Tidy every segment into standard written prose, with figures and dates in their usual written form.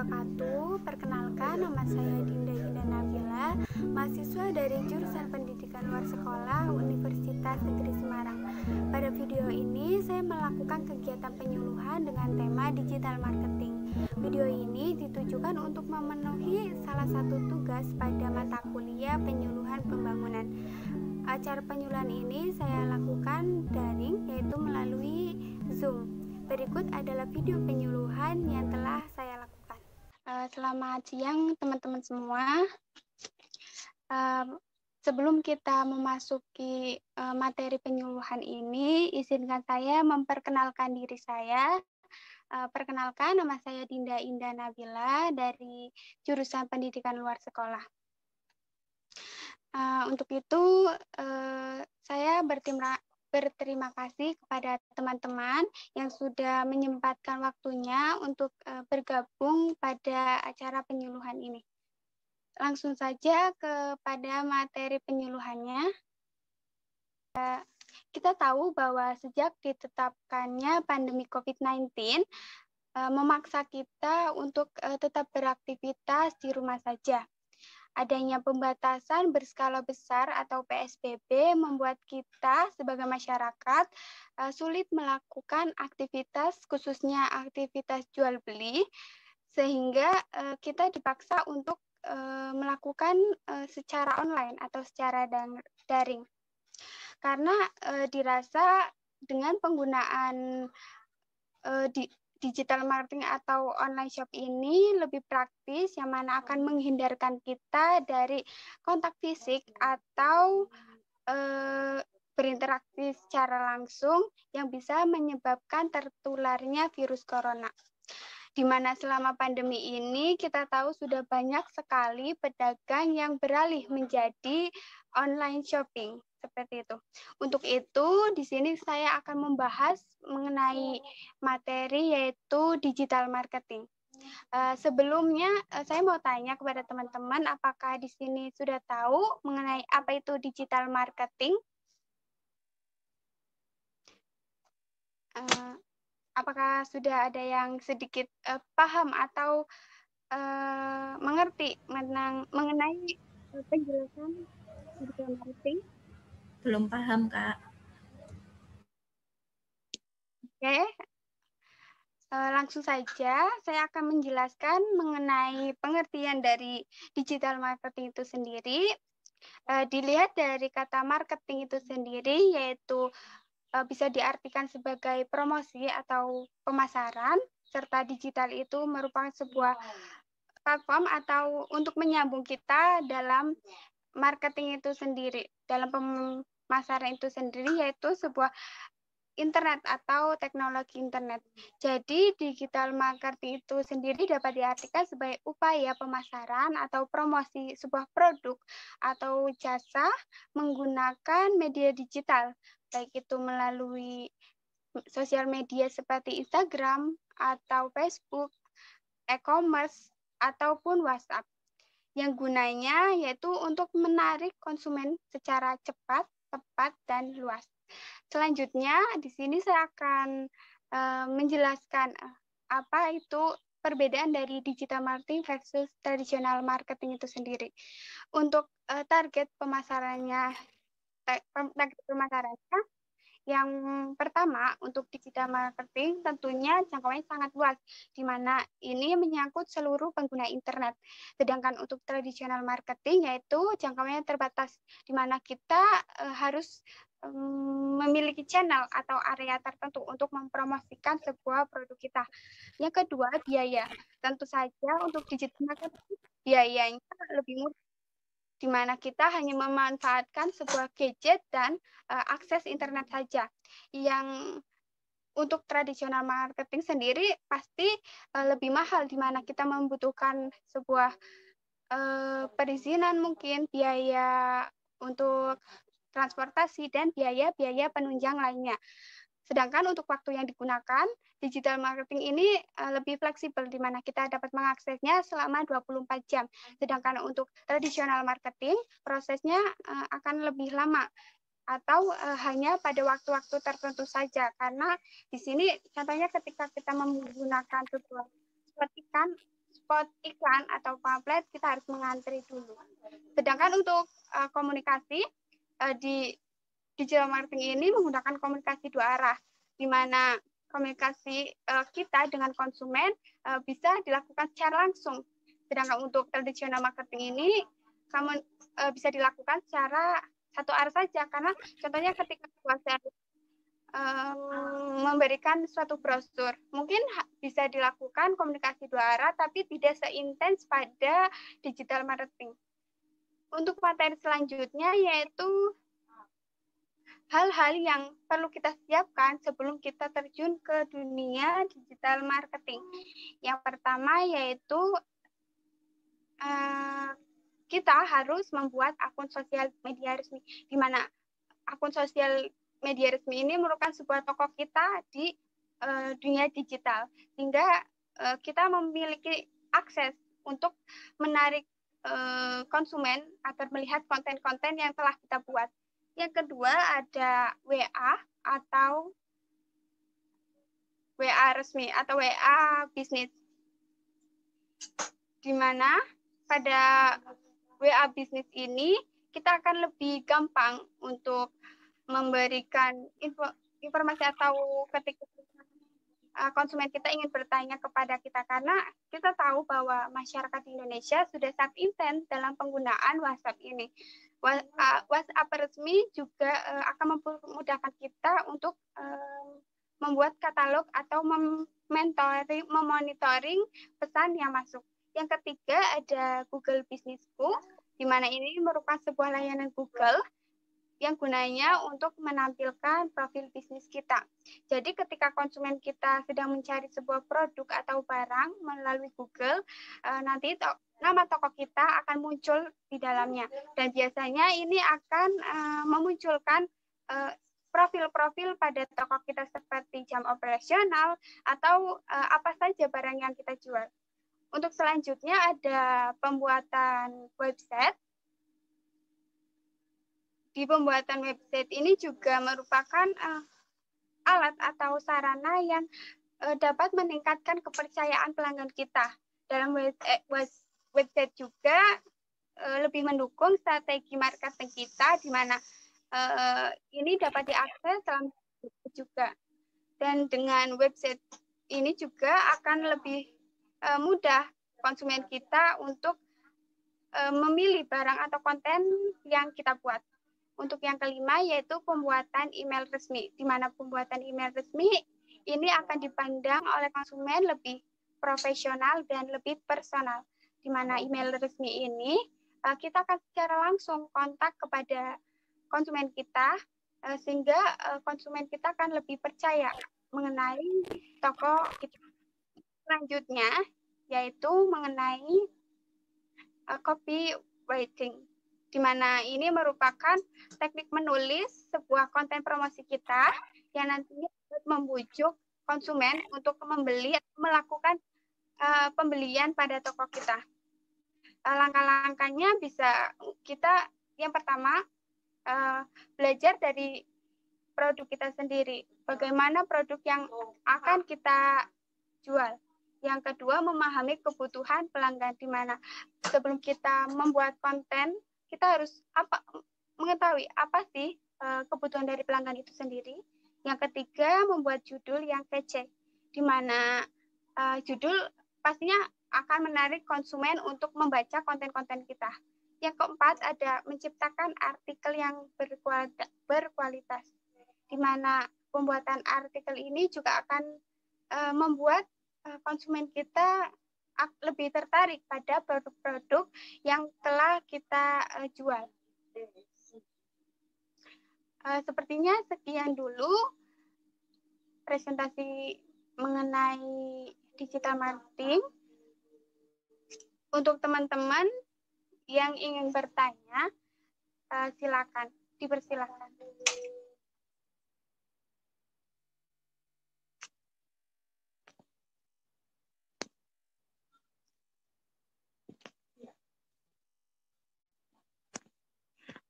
wabarakatuh. Perkenalkan, nama saya Dinda Indah Nabila, mahasiswa dari jurusan Pendidikan Luar Sekolah Universitas Negeri Semarang. Pada video ini, saya melakukan kegiatan penyuluhan dengan tema digital marketing. Video ini ditujukan untuk memenuhi salah satu tugas pada mata kuliah penyuluhan pembangunan. Acara penyuluhan ini saya lakukan daring, yaitu melalui Zoom. Berikut adalah video penyuluhan yang telah saya lakukan. Selamat siang teman-teman semua. Sebelum kita memasuki materi penyuluhan ini, izinkan saya memperkenalkan diri saya. Perkenalkan, nama saya Dinda Indah Nabila dari jurusan Pendidikan Luar Sekolah. Untuk itu, saya berterima kasih kepada teman-teman yang sudah menyempatkan waktunya untuk bergabung pada acara penyuluhan ini. Langsung saja kepada materi penyuluhannya. Kita tahu bahwa sejak ditetapkannya pandemi COVID-19, memaksa kita untuk tetap beraktivitas di rumah saja. Adanya pembatasan berskala besar atau PSBB membuat kita sebagai masyarakat sulit melakukan aktivitas, khususnya aktivitas jual beli, sehingga kita dipaksa untuk melakukan secara online atau secara daring. Karena dirasa dengan penggunaan digital marketing atau online shop ini lebih praktis, yang mana akan menghindarkan kita dari kontak fisik atau berinteraksi secara langsung yang bisa menyebabkan tertularnya virus corona. Di mana selama pandemi ini kita tahu sudah banyak sekali pedagang yang beralih menjadi online shopping. Seperti itu. Untuk itu, di sini saya akan membahas mengenai materi yaitu digital marketing. Sebelumnya, saya mau tanya kepada teman-teman, apakah di sini sudah tahu mengenai apa itu digital marketing? Apakah sudah ada yang sedikit paham atau mengerti mengenai penjelasan digital marketing? Belum paham, Kak. Oke, langsung saja saya akan menjelaskan mengenai pengertian dari digital marketing itu sendiri. Dilihat dari kata marketing itu sendiri, yaitu bisa diartikan sebagai promosi atau pemasaran, serta digital itu merupakan sebuah platform atau untuk menyambung kita dalam marketing itu sendiri, dalam pemasaran itu sendiri, yaitu sebuah internet atau teknologi internet. Jadi digital marketing itu sendiri dapat diartikan sebagai upaya pemasaran atau promosi sebuah produk atau jasa menggunakan media digital, baik itu melalui sosial media seperti Instagram atau Facebook, e-commerce, ataupun WhatsApp. Yang gunanya yaitu untuk menarik konsumen secara cepat, tepat, dan luas. Selanjutnya, di sini saya akan menjelaskan apa itu perbedaan dari digital marketing versus tradisional marketing itu sendiri. Untuk target pemasarannya, yang pertama, untuk digital marketing tentunya jangkauannya sangat luas, di mana ini menyangkut seluruh pengguna internet. Sedangkan untuk tradisional marketing yaitu jangkauannya terbatas, di mana kita harus memiliki channel atau area tertentu untuk mempromosikan sebuah produk kita. Yang kedua, biaya. Tentu saja untuk digital marketing biayanya lebih murah, di mana kita hanya memanfaatkan sebuah gadget dan akses internet saja. Yang untuk tradisional marketing sendiri pasti lebih mahal, di mana kita membutuhkan sebuah perizinan, mungkin biaya untuk transportasi dan biaya-biaya penunjang lainnya. Sedangkan untuk waktu yang digunakan, digital marketing ini lebih fleksibel, di mana kita dapat mengaksesnya selama 24 jam. Sedangkan untuk tradisional marketing, prosesnya akan lebih lama atau hanya pada waktu-waktu tertentu saja. Karena di sini contohnya ketika kita menggunakan sebuah petikan spot iklan atau pamflet kita harus mengantri dulu. Sedangkan untuk komunikasi di digital marketing ini menggunakan komunikasi dua arah, di mana komunikasi kita dengan konsumen bisa dilakukan secara langsung. Sedangkan untuk tradisional marketing ini kamu bisa dilakukan secara satu arah saja, karena contohnya ketika saya memberikan suatu brosur, mungkin bisa dilakukan komunikasi dua arah, tapi tidak seintens pada digital marketing. Untuk materi selanjutnya yaitu hal-hal yang perlu kita siapkan sebelum kita terjun ke dunia digital marketing. Yang pertama yaitu kita harus membuat akun sosial media resmi, di mana akun sosial media resmi ini merupakan sebuah toko kita di dunia digital, sehingga kita memiliki akses untuk menarik konsumen agar melihat konten-konten yang telah kita buat. Yang kedua ada WA atau WA resmi atau WA bisnis, di mana pada WA bisnis ini kita akan lebih gampang untuk memberikan informasi atau ketika konsumen kita ingin bertanya kepada kita, karena kita tahu bahwa masyarakat Indonesia sudah sangat intens dalam penggunaan WhatsApp ini. WhatsApp resmi juga akan memudahkan kita untuk membuat katalog atau memonitoring pesan yang masuk. Yang ketiga ada Google Businessku, di mana ini merupakan sebuah layanan Google yang gunanya untuk menampilkan profil bisnis kita. Jadi ketika konsumen kita sedang mencari sebuah produk atau barang melalui Google, nanti nama toko kita akan muncul di dalamnya. Dan biasanya ini akan memunculkan profil-profil pada toko kita seperti jam operasional atau apa saja barang yang kita jual. Untuk selanjutnya ada pembuatan website. Di pembuatan website ini juga merupakan alat atau sarana yang dapat meningkatkan kepercayaan pelanggan kita. Dalam website juga lebih mendukung strategi marketing kita, di mana ini dapat diakses dalam juga. Dan dengan website ini juga akan lebih mudah konsumen kita untuk memilih barang atau konten yang kita buat. Untuk yang kelima yaitu pembuatan email resmi, di mana pembuatan email resmi ini akan dipandang oleh konsumen lebih profesional dan lebih personal, di mana email resmi ini kita akan secara langsung kontak kepada konsumen kita, sehingga konsumen kita akan lebih percaya mengenai toko kita. Selanjutnya yaitu mengenai copywriting, di mana ini merupakan teknik menulis sebuah konten promosi kita yang nantinya membujuk konsumen untuk membeli atau melakukan pembelian pada toko kita. Langkah-langkahnya bisa kita, yang pertama, belajar dari produk kita sendiri, bagaimana produk yang akan kita jual. Yang kedua, memahami kebutuhan pelanggan, di mana sebelum kita membuat konten, kita harus mengetahui apa sih kebutuhan dari pelanggan itu sendiri. Yang ketiga, membuat judul yang kece, di mana judul pastinya akan menarik konsumen untuk membaca konten-konten kita. Yang keempat, ada menciptakan artikel yang berkualitas, di mana pembuatan artikel ini juga akan membuat konsumen kita lebih tertarik pada produk-produk yang telah kita jual. Sepertinya sekian dulu presentasi mengenai digital marketing. Untuk teman-teman yang ingin bertanya, silakan, dipersilakan.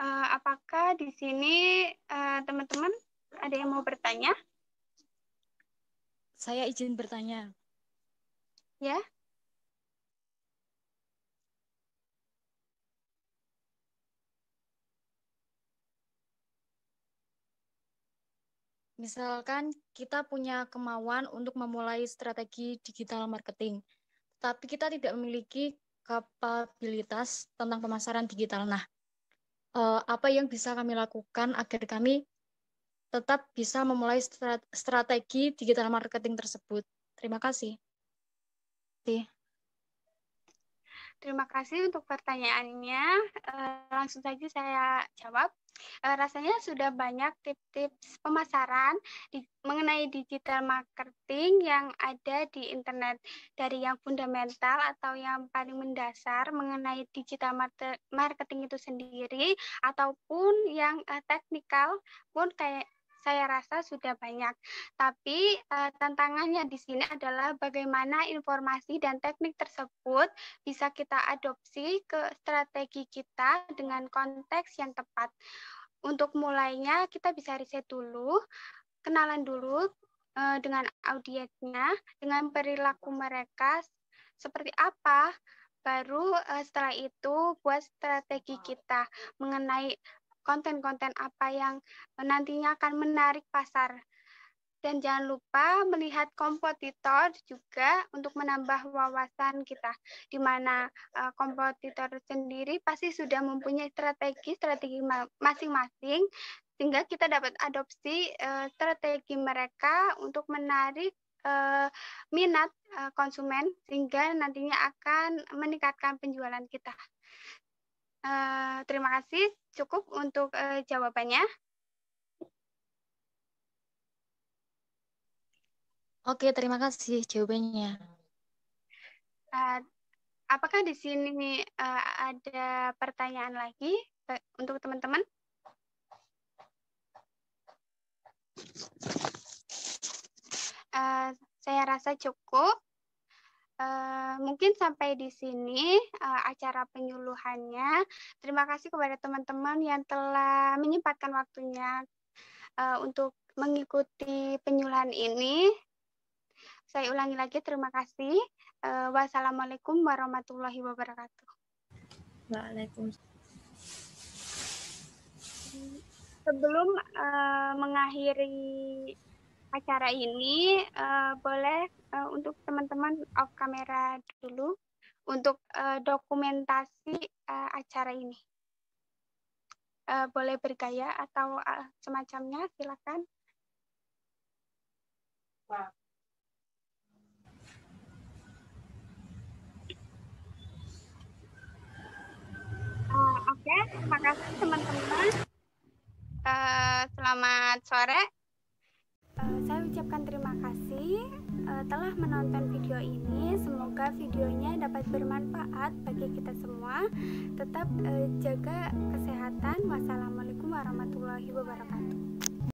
Apakah di sini teman-teman ada yang mau bertanya? Saya izin bertanya. Ya. Misalkan kita punya kemauan untuk memulai strategi digital marketing, tapi kita tidak memiliki kapabilitas tentang pemasaran digital. Nah, apa yang bisa kami lakukan agar kami tetap bisa memulai strategi digital marketing tersebut? Terima kasih. Terima kasih untuk pertanyaannya. Langsung saja saya jawab. Rasanya sudah banyak tips-tips pemasaran mengenai digital marketing yang ada di internet. Dari yang fundamental atau yang paling mendasar mengenai digital marketing itu sendiri, ataupun yang teknikal pun kayak saya rasa sudah banyak. Tapi tantangannya di sini adalah bagaimana informasi dan teknik tersebut bisa kita adopsi ke strategi kita dengan konteks yang tepat. Untuk mulainya kita bisa riset dulu, kenalan dulu dengan audiensnya, dengan perilaku mereka seperti apa. Baru setelah itu buat strategi kita mengenai konten-konten apa yang nantinya akan menarik pasar. Dan jangan lupa melihat kompetitor juga untuk menambah wawasan kita, di mana kompetitor sendiri pasti sudah mempunyai strategi masing-masing, sehingga kita dapat adopsi strategi mereka untuk menarik minat konsumen, sehingga nantinya akan meningkatkan penjualan kita. Terima kasih, cukup untuk jawabannya. Oke, terima kasih jawabannya. Apakah di sini ada pertanyaan lagi untuk teman-teman? Saya rasa cukup. Mungkin sampai di sini acara penyuluhannya. Terima kasih kepada teman-teman yang telah menyempatkan waktunya untuk mengikuti penyuluhan ini. Saya ulangi lagi, terima kasih. Wassalamualaikum warahmatullahi wabarakatuh. Waalaikumsalam. Sebelum mengakhiri acara ini, boleh untuk teman-teman off kamera dulu untuk dokumentasi acara ini. Boleh bergaya atau semacamnya, silakan. Oke, terima kasih teman-teman. Selamat sore. Saya ucapkan terima kasih telah menonton video ini. Semoga videonya dapat bermanfaat bagi kita semua. Tetap jaga kesehatan. Wassalamualaikum warahmatullahi wabarakatuh.